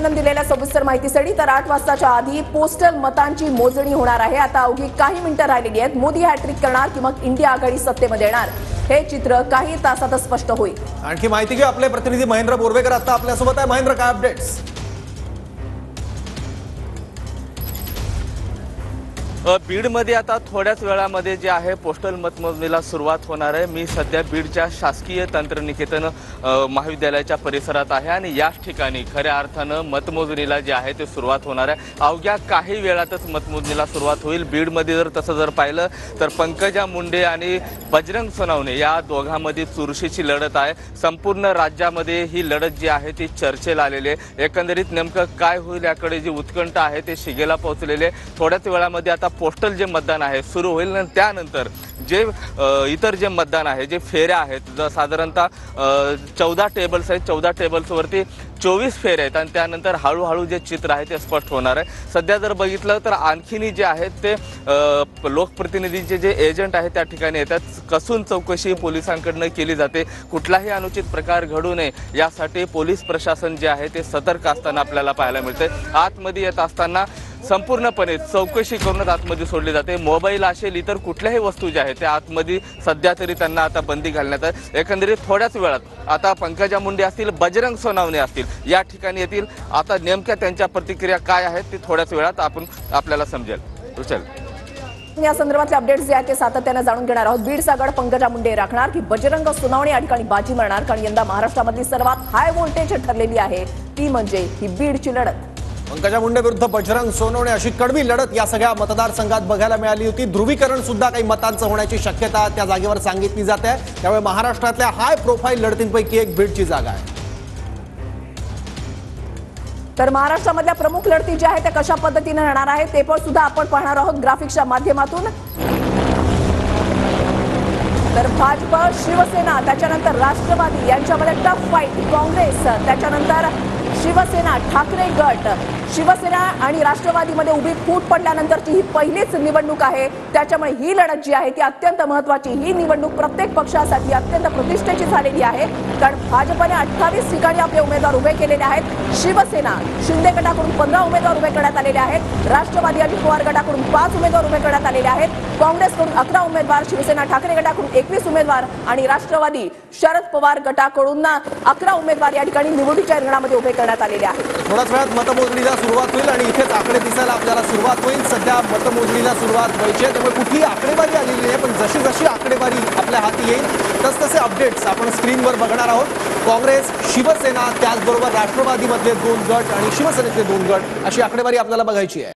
अभिनंदन दिलेल्या सविस्तर माहितीसाठी। तर 8 वाजताच्या आधी पोस्टल मतांची मोजणी होणार आहे। आता अवघी काही मिनिटं राहिलेली आहेत। मोदी हॅट्रिक करणार की मग इंडिया आघाडी सत्तेमध्ये येणार, हे चित्र काही तासातच स्पष्ट होईल। आणखी माहिती घेऊ आपले प्रतिनिधी महेंद्र बोरवेकर आता आपल्यासोबत आहे। महेंद्र, काय अपडेट्स? बीडमध्ये आता थोड्याच वेळामध्ये जे आहे पोस्टल मतमोजणीला सुरुवात होणार आहे। मी सध्या बीडच्या शासकीय तंत्रनिकेतन महाविद्यालयाच्या परिसरात आहे आणि याच ठिकाणी खऱ्या अर्थानं मतमोजणीला जे आहे ते सुरुवात होणार आहे। अवघ्या काही वेळातच मतमोजणीला सुरुवात होईल। बीडमध्ये जर पाहिलं तर पंकजा मुंडे आणि बजरंग सोनवणे या दोघांमध्ये चुरशीची लढत आहे। संपूर्ण राज्यामध्ये ही लढत जी आहे ती चर्चेला आलेली आहे। एकंदरीत नेमकं काय होईल याकडे जी उत्कंठा आहे ते शिगेला पोहोचलेले। थोड्याच वेळामध्ये आता पोस्टल जे मतदान आहे सुरू होईल आणि त्यानंतर जे इतर जे मतदान आहे, जे फेऱ्या आहेत, साधारणतः 14 टेबल्स आहेत, 14 टेबल्सवरती 24 फेऱ्या आहेत आणि त्यानंतर हळूहळू जे चित्र आहे ते स्पष्ट होणार आहे। सध्या जर बघितलं तर आणखीनही जे आहेत ते लोकप्रतिनिधींचे जे एजंट आहेत त्या ठिकाणी येतात। कसून चौकशी पोलिसांकडून केली जाते। कुठलाही अनुचित प्रकार घडू नये यासाठी पोलीस प्रशासन जे आहे ते सतर्क असताना आपल्याला पाहायला मिळते। आतमध्ये येत असताना संपूर्णपणे चौकशी करूनच आतमध्ये सोडली जाते। मोबाईल असेल, इतर कुठल्याही वस्तू ज्या आहेत त्या आतमध्ये सध्या तरी त्यांना आता बंदी घालण्यात आहे। एकंदरीत थोड्याच वेळात आता पंकजा मुंडे असतील, बजरंग सोनवणे असतील या ठिकाणी येतील। आता नेमक्या त्यांच्या प्रतिक्रिया काय आहेत ते थोड्याच वेळात आपल्याला समजेल। रुचल, या संदर्भातले अपडेट्स जे आहेत ते सातत्याने जाणून घेणार आहोत। बीडचा गड पंकजा मुंडे राखणार की बजरंग सोनवणे या ठिकाणी बाजी मारणार? कारण यंदा महाराष्ट्रामधली सर्वात हाय व्होल्टेज ठरलेली आहे ती म्हणजे ही बीडची लढत। पंकजा मुंडे विरुद्ध बजरंग सोनवणे अशी कडवी लढत या सगळ्या मतदारसंघात बघायला मिळाली होती। ध्रुवीकरण सुद्धा काही मतांचं होण्याची शक्यता त्या जागेवर सांगितली जाते। त्यामुळे महाराष्ट्रातल्या हाय प्रोफाईल लढतींपैकी एक बीडची जागा आहे। तर महाराष्ट्रामधल्या प्रमुख लढती ज्या आहेत त्या कशा पद्धतीने राहणार आहे ते पण सुद्धा आपण पाहणार आहोत ग्राफिक्सच्या माध्यमातून। तर भाजप, शिवसेना, त्याच्यानंतर राष्ट्रवादी यांच्यामध्ये टफ फाईट। काँग्रेस, त्याच्यानंतर शिवसेना, ठाकरे गट, शिवसेना आणि राष्ट्रवादीमध्ये उभी फूट पडल्यानंतरची ही पहिलीच निवडणूक आहे। त्याच्यामुळे ही लढत जी आहे ती अत्यंत महत्त्वाची। ही निवडणूक प्रत्येक पक्षासाठी अत्यंत प्रतिष्ठेची झालेली आहे। कारण भाजपने 28 ठिकाणी आपले उमेदवार उभे केलेले आहेत। शिवसेना, शिंदे गटाकडून 15 उमेदवार उभे करण्यात आलेले आहेत। राष्ट्रवादी अजित पवार गटाकडून 5 उमेदवार उभे करण्यात आलेले आहेत। काँग्रेसकडून 11 उमेदवार, शिवसेना ठाकरे गटाकडून 21 उमेदवार आणि राष्ट्रवादी शरद पवार गटाकडून 11 उमेदवार या ठिकाणी निवडणुकीच्या रिंगणामध्ये उभे करण्यात आलेले आहेत। थोड्याच वेळात मतमोजणीला सुरुवात होईल आणि इथेच आकडे दिसायला आपल्याला सुरुवात होईल। सध्या मतमोजणीला सुरुवात व्हायची आहे, त्यामुळे कुठली आकडेवारी आलेली आहे, पण जशी जशी आकडेवारी आपल्या हाती येईल तसतसे अपडेट्स आपण स्क्रीनवर बघणार आहोत। काँग्रेस, शिवसेना, त्याचबरोबर राष्ट्रवादीमधले 2 गट आणि शिवसेनेतले 2 गट अशी आकडेवारी आपल्याला बघायची आहे।